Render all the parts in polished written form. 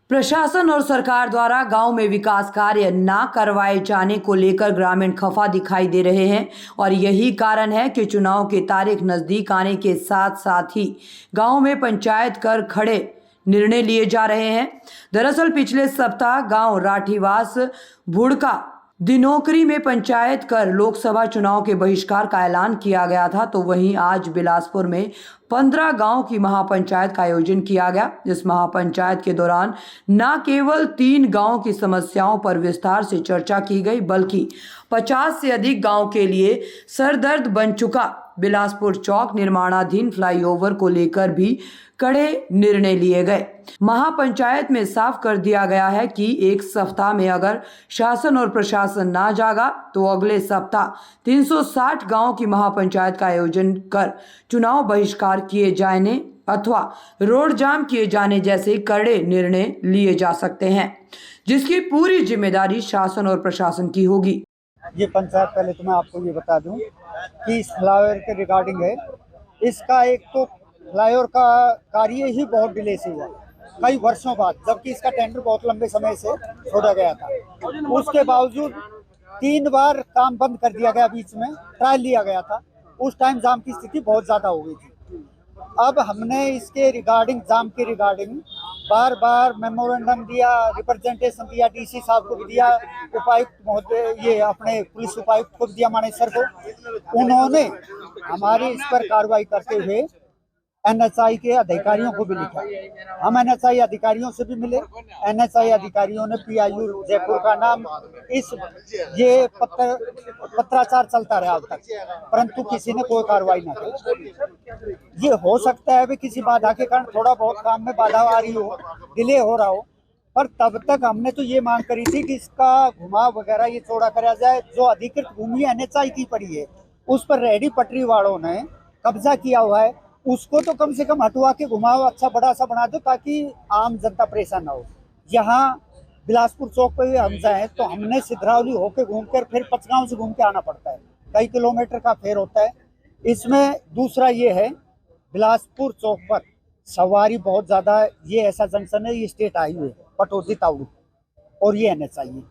प्रशासन और सरकार द्वारा गांव में विकास कार्य न करवाए जाने को लेकर ग्रामीण खफा दिखाई दे रहे हैं और यही कारण है कि चुनाव की तारीख नजदीक आने के साथ साथ ही गांव में पंचायत कर खड़े निर्णय लिए जा रहे हैं। दरअसल पिछले सप्ताह गांव राठीवास भुड़का दिनोकरी में पंचायत कर लोकसभा चुनाव के बहिष्कार का ऐलान किया गया था, तो वहीं आज बिलासपुर में 15 गांव की महापंचायत का आयोजन किया गया। इस महापंचायत के दौरान न केवल 3 गांव की समस्याओं पर विस्तार से चर्चा की गई, बल्कि 50 से अधिक गांव के लिए सरदर्द बन चुका बिलासपुर चौक निर्माणाधीन फ्लाईओवर को लेकर भी कड़े निर्णय लिए गए। महापंचायत में साफ कर दिया गया है कि एक सप्ताह में अगर शासन और प्रशासन ना जागा तो अगले सप्ताह 360 गांव की महापंचायत का आयोजन कर चुनाव बहिष्कार किए जाने अथवा रोड जाम किए जाने जैसे कड़े निर्णय लिए जा सकते हैं, जिसकी पूरी जिम्मेदारी शासन और प्रशासन की होगी। ये पंचायत, पहले तो मैं आपको ये बता दूं कि इस फ्लाईओवर के रिगार्डिंग है, इसका एक तो फ्लाईओवर का कार्य ही बहुत डिले से हुआ कई वर्षों बाद, जबकि इसका टेंडर बहुत लंबे समय से छोड़ा गया था। उसके बावजूद 3 बार काम बंद कर दिया गया, बीच में ट्रायल लिया गया था। उस टाइम जाम की स्थिति बहुत ज़्यादा हो गई थी। अब हमने इसके रिगार्डिंग, जाम के रिगार्डिंग बार बार मेमोरेंडम दिया, रिप्रेजेंटेशन दिया, डीसी साहब को भी दिया, उपायुक्त महोदय, ये अपने पुलिस उपायुक्त को भी दिया, मानेसर को। उन्होंने हमारी इस पर कार्रवाई करते हुए एनएचआई के अधिकारियों को भी लिखा। हम एनएचआई अधिकारियों से भी मिले। एनएचआई अधिकारियों ने पीआईयू जयपुर का नाम, ये पत्राचार चलता रहा अब तक, परंतु किसी ने कोई कार्रवाई न की। ये हो सकता है भी किसी बाधा के कारण थोड़ा बहुत काम में बाधा आ रही हो, डिले हो रहा हो, पर तब तक हमने तो ये मांग करी थी कि इसका घुमाव वगैरह ये चौड़ा करा जाए। जो अधिकृत भूमि एनएचआई की पड़ी है, उस पर रेहड़ी पटरी वालों ने कब्जा किया हुआ है, उसको तो कम से कम हटवा के घुमाव अच्छा बड़ा सा बना दो, ताकि आम जनता परेशान ना हो। यहाँ बिलासपुर चौक पे हम जाए तो हमने सिद्धरावली होके घूमकर फिर पचगांव से घूम के आना पड़ता है, कई किलोमीटर का फेर होता है। इसमें दूसरा ये है, बिलासपुर चौक पर सवारी बहुत ज़्यादा है। ये ऐसा जंक्शन है, ये स्टेट हाईवे है, पटौदी तावड़ू, और ये एनएचआई है।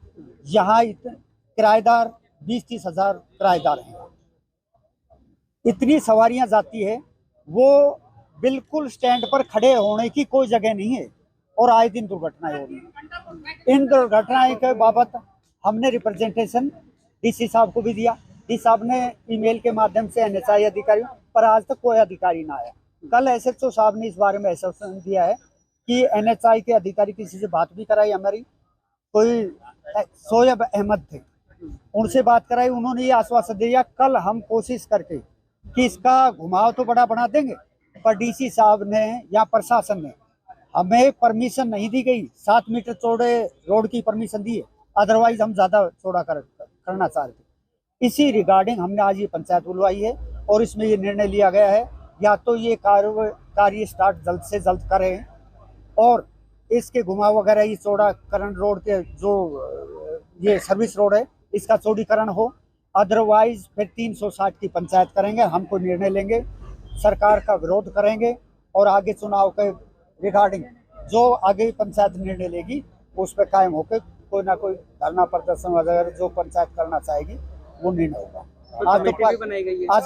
यहाँ किराएदार 20-30 हज़ार किराएदार हैं। इतनी सवारियाँ जाती है, वो बिल्कुल स्टैंड पर खड़े होने की कोई जगह नहीं है, और आए दिन दुर्घटनाएं हो रही हैं। इन दुर्घटनाएं के बाबत हमने रिप्रेजेंटेशन डीसी साहब को भी दिया। डीसी साहब ने ईमेल के माध्यम से एनएचआई अधिकारियों, पर आज तक कोई अधिकारी ना आया। कल एसएचओ साहब ने इस बारे में आश्वासन दिया है कि एनएचआई के अधिकारी किसी से बात भी कराई, हमारी कोई शोएब अहमद थे, उनसे बात कराई। उन्होंने ये आश्वासन दिया कल हम कोशिश करके कि इसका घुमाव तो बड़ा बना देंगे, पर डीसी साहब ने या प्रशासन ने हमें परमिशन नहीं दी गई। 7 मीटर चौड़े रोड की परमिशन दी है, अदरवाइज हम ज़्यादा चौड़ा करना चाह रहे थे। इसी रिगार्डिंग हमने आज ये पंचायत बुलवाई है, और इसमें ये निर्णय लिया गया है या तो ये कार्य स्टार्ट जल्द से जल्द करें, और इसके घुमाव वगैरह ये चौड़ाकरण रोड के जो ये सर्विस रोड है, इसका चौड़ीकरण हो। अदरवाइज फिर 360 की पंचायत करेंगे, हम कोई निर्णय लेंगे, सरकार का विरोध करेंगे, और आगे चुनाव के रिगार्डिंग जो आगे पंचायत निर्णय लेगी उस पर कायम होकर कोई ना कोई धरना प्रदर्शन वगैरह जो पंचायत करना चाहेगी वो निर्णय होगा। आज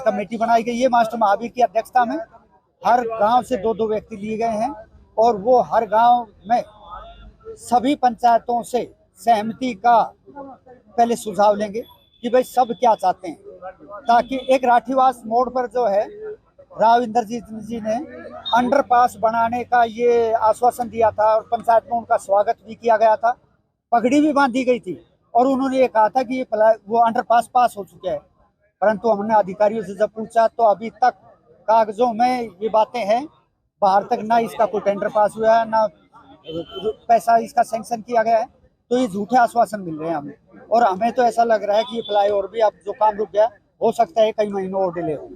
कमेटी बनाई गई है मास्टर महावीर की अध्यक्षता में। हर गांव से 2-2 व्यक्ति लिए गए हैं, और वो हर गांव में सभी पंचायतों से सहमति का पहले सुझाव लेंगे कि भाई सब क्या चाहते हैं, ताकि एक राठीवास मोड़ पर जो है राव इंद्रजीत जी ने अंडरपास बनाने का ये आश्वासन दिया था, और पंचायत में उनका स्वागत भी किया गया था, पगड़ी भी बांधी गई थी, और उन्होंने ये कहा था कि ये वो अंडरपास पास हो चुके हैं। परंतु हमने अधिकारियों से जब पूछा तो अभी तक कागजों में ये बातें हैं, बाहर तक ना इसका कोई टेंडर पास हुआ है, ना पैसा इसका सैंक्शन किया गया है। तो ये झूठे आश्वासन मिल रहे हैं हमें, और हमें तो ऐसा लग रहा है कि ये फ्लाईओवर भी अब जो काम रुक गया, हो सकता है कई महीनों और डिले हो।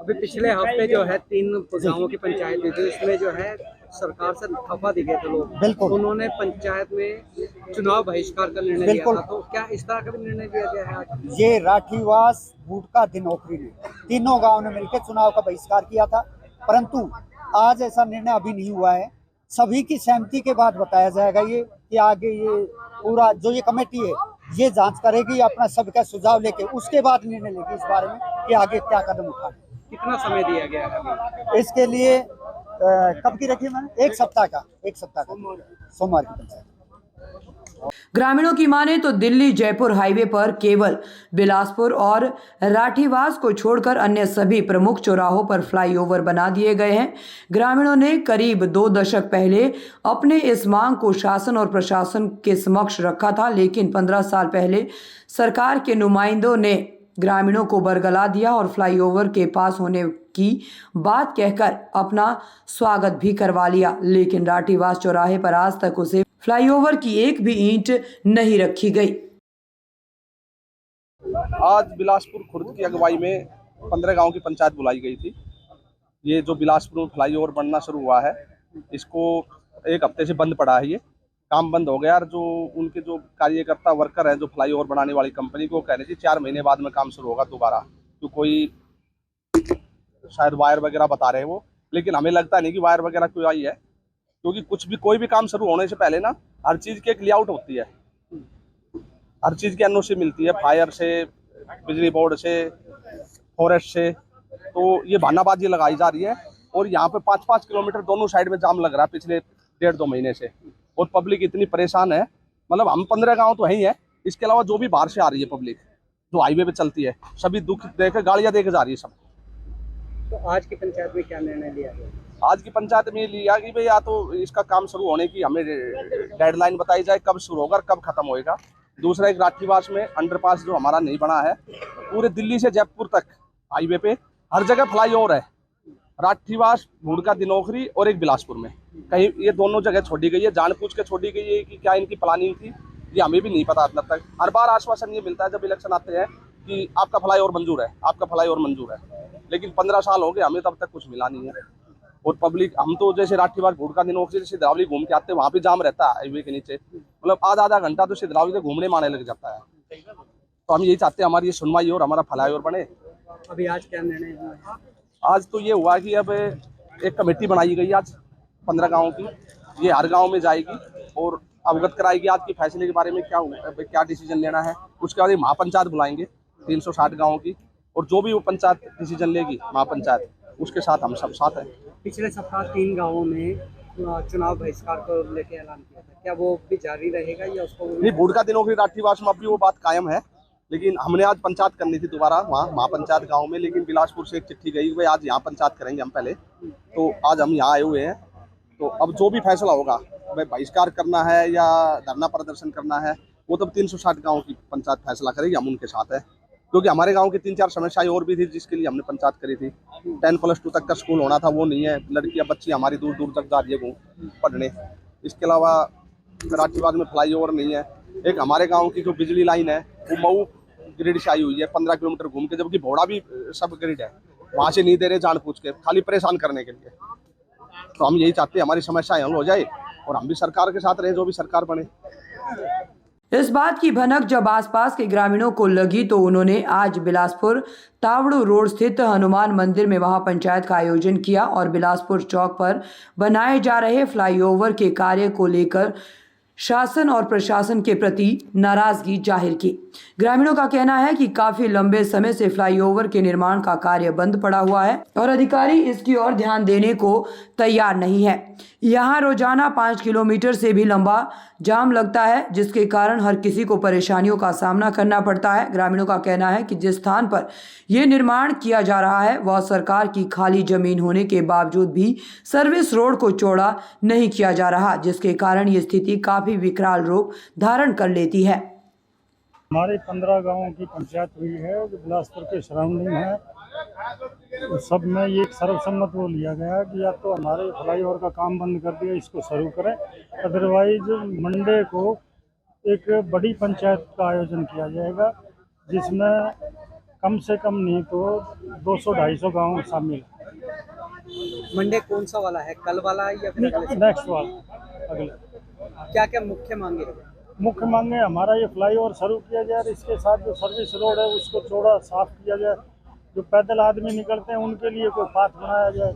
अभी पिछले हफ्ते जो है 3 गाँवों की पंचायत हुई थी, इसमें जो है सरकार से खफा दिखे थे लोग। बिल्कुल, उन्होंने पंचायत में चुनाव बहिष्कार का निर्णय लिया था, तो क्या इस तरह का भी निर्णय लिया गया है आज? ये राठीवास भुड़का दिनोकरी ने तीनों गाँव ने मिलकर चुनाव का बहिष्कार किया था, परंतु आज ऐसा निर्णय अभी नहीं हुआ है। सभी की सहमति के बाद बताया जाएगा ये कि आगे ये पूरा जो ये कमेटी है ये जांच करेगी, अपना सबका सुझाव लेके उसके बाद निर्णय लेगी इस बारे में कि आगे क्या कदम उठाए। कितना समय दिया गया है अभी? इसके लिए कब की रखी मैंने? एक सप्ताह का सोमवार की पंचायत। ग्रामीणों की माने तो दिल्ली जयपुर हाईवे पर केवल बिलासपुर और राठीवास को छोड़कर अन्य सभी प्रमुख चौराहों पर फ्लाईओवर बना दिए गए हैं। ग्रामीणों ने करीब 2 दशक पहले अपने इस मांग को शासन और प्रशासन के समक्ष रखा था, लेकिन 15 साल पहले सरकार के नुमाइंदों ने ग्रामीणों को बरगला दिया और फ्लाईओवर के पास होने की बात कहकर अपना स्वागत भी करवा लिया, लेकिन राठीवास चौराहे पर आज तक उसे फ्लाईओवर की एक भी ईंट नहीं रखी गई। आज बिलासपुर खुर्द की अगुवाई में 15 गांव की पंचायत बुलाई गई थी। ये जो बिलासपुर में फ्लाईओवर बनना शुरू हुआ है, इसको एक हफ्ते से बंद पड़ा है, ये काम बंद हो गया। और जो उनके जो कार्यकर्ता वर्कर हैं, जो फ्लाईओवर बनाने वाली कंपनी को कह रहे थे 4 महीने बाद में काम शुरू होगा दोबारा, तो कोई शायद वायर वगैरह बता रहे हैं वो, लेकिन हमें लगता नहीं कि वायर वगैरह कोई आई है, क्योंकि कोई भी काम शुरू होने से पहले ना हर चीज़ की एक लेआउट होती है, हर चीज़ की एनओसी मिलती है, फायर से, बिजली बोर्ड से, फॉरेस्ट से। तो ये बहानाबाजी लगाई जा रही है और यहाँ पे 5-5 किलोमीटर दोनों साइड में जाम लग रहा है पिछले 1.5-2 महीने से, और पब्लिक इतनी परेशान है। मतलब हम 15 गाँव तो है ही है, इसके अलावा जो भी बाहर से आ रही है पब्लिक जो हाईवे पे चलती है, सभी दुख देकर गाड़ियाँ देकर जा रही है सब। तो आज की पंचायत में क्या निर्णय लिया गया? आज की पंचायत में लिया कि भाई या तो इसका काम शुरू होने की हमें डेडलाइन बताई जाए, कब शुरू होगा, कब खत्म होएगा। दूसरा, एक राठीवास में अंडरपास जो हमारा नहीं बना है, पूरे दिल्ली से जयपुर तक हाईवे पे हर जगह फ्लाईओवर है। राठीवास, भूड़का, दिनोखरी और एक बिलासपुर में, कहीं ये दोनों जगह छोड़ी गई है, जानबूझ के छोड़ी गई है कि क्या इनकी प्लानिंग थी ये हमें भी नहीं पता अब तक। हर बार आश्वासन ये मिलता है जब इलेक्शन आते हैं कि आपका फ्लाईओवर मंजूर है, आपका फ्लाईओवर मंजूर है, लेकिन 15 साल हो गए हमें तब तक कुछ मिला नहीं है। और पब्लिक, हम तो जैसे राठीवास, भूड़का, दिनोखरी से सिधरावली घूम के आते हैं, वहाँ पे जाम रहता है हाईवे के नीचे, मतलब आधा घंटा तो सिधरावली से घूमने में आने लग जाता है। तो हम यही चाहते हैं हमारी ये सुनवाई और हमारा फ्लाईओवर बने। अभी आज क्या निर्णय हुआ है? आज तो ये हुआ कि अब एक कमेटी बनाई गई आज 15 गाँव की, ये हर गाँव में जाएगी और अवगत कराएगी आज के फैसले के बारे में, क्या डिसीजन लेना है। उसके बाद महापंचायत बुलाएंगे 360 गाँव की, और जो भी वो पंचायत डिसीजन लेगी महापंचायत, उसके साथ हम सब साथ हैं। पिछले सप्ताह 3 गाँवों में चुनाव बहिष्कार को लेकर ऐलान किया था, क्या वो भी जारी रहेगा या उसको? नहीं, भूड़का, दिनोखरी, राठीवास में अभी वो बात कायम है, लेकिन हमने आज पंचायत करनी थी दोबारा वहाँ महापंचायत गांव में, लेकिन बिलासपुर से एक चिट्ठी गई भाई आज यहाँ पंचायत करेंगे हम पहले, तो आज हम यहाँ आए हुए हैं। तो अब जो भी फैसला होगा, भाई बहिष्कार करना है या धरना प्रदर्शन करना है, वो तब 360 गाँव की पंचायत फैसला करेगी, हम उनके साथ हैं। क्योंकि हमारे गांव की 3-4 समस्याएं और भी थी जिसके लिए हमने पंचायत करी थी। 10+2 तक का स्कूल होना था, वो नहीं है, लड़कियां बच्ची हमारी दूर दूर तक जा रही है पढ़ने। इसके अलावा राठीवास में फ्लाईओवर नहीं है। एक हमारे गांव की जो बिजली लाइन है वो मऊ ग्रिड से आई हुई है 15 किलोमीटर घूम के, जबकि भोड़ा भी सब ग्रिड है, वहाँ से नहीं दे रहे जानबूझ के, खाली परेशान करने के लिए। तो हम यही चाहते हैं हमारी समस्याएं हल हो जाए और हम भी सरकार के साथ रहें, जो भी सरकार बने। इस बात की भनक जब आसपास के ग्रामीणों को लगी तो उन्होंने आज बिलासपुर तावड़ू रोड स्थित हनुमान मंदिर में महापंचायत का आयोजन किया और बिलासपुर चौक पर बनाए जा रहे फ्लाईओवर के कार्य को लेकर शासन और प्रशासन के प्रति नाराजगी जाहिर की। ग्रामीणों का कहना है कि काफी लंबे समय से फ्लाईओवर के निर्माण का कार्य बंद पड़ा हुआ है और अधिकारी इसकी ओर ध्यान देने को तैयार नहीं है। यहाँ रोजाना 5 किलोमीटर से भी लंबा जाम लगता है, जिसके कारण हर किसी को परेशानियों का सामना करना पड़ता है। ग्रामीणों का कहना है कि जिस स्थान पर यह निर्माण किया जा रहा है वह सरकार की खाली जमीन होने के बावजूद भी सर्विस रोड को चौड़ा नहीं किया जा रहा, जिसके कारण ये स्थिति काफी विकराल रूप धारण कर लेती है। हमारे 15 गांवों की पंचायत हुई है जो बिलासपुर के सराउंडिंग है, तो सब में ये एक सर्वसम्मत वो लिया गया कि या तो हमारे फ्लाईओवर का काम बंद कर दिया, इसको शुरू करें, अदरवाइज मंडे को एक बड़ी पंचायत का आयोजन किया जाएगा जिसमें कम से कम नहीं तो 200-250 गाँव शामिल। मंडे कौन सा वाला है, कल वाला है या फिर नेक्स्ट वाला अगले? क्या क्या मुख्य मांगे? मुख्य मांगे हमारा ये फ्लाईओवर शुरू किया जाए, इसके साथ जो सर्विस रोड है उसको चौड़ा साफ किया जाए, जो पैदल आदमी निकलते हैं उनके लिए कोई पाथ बनाया जाए।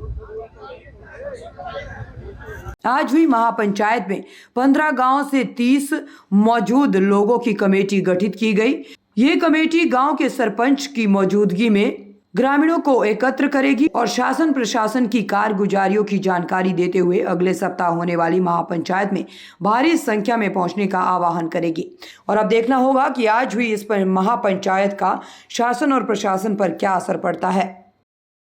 आज हुई महापंचायत में 15 गांव से 30 मौजूद लोगों की कमेटी गठित की गई। ये कमेटी गांव के सरपंच की मौजूदगी में ग्रामीणों को एकत्र करेगी और शासन प्रशासन की कारगुजारियों की जानकारी देते हुए अगले सप्ताह होने वाली महापंचायत में भारी संख्या में पहुंचने का आह्वान करेगी। और अब देखना होगा कि आज हुई इस महापंचायत का शासन और प्रशासन पर क्या असर पड़ता है।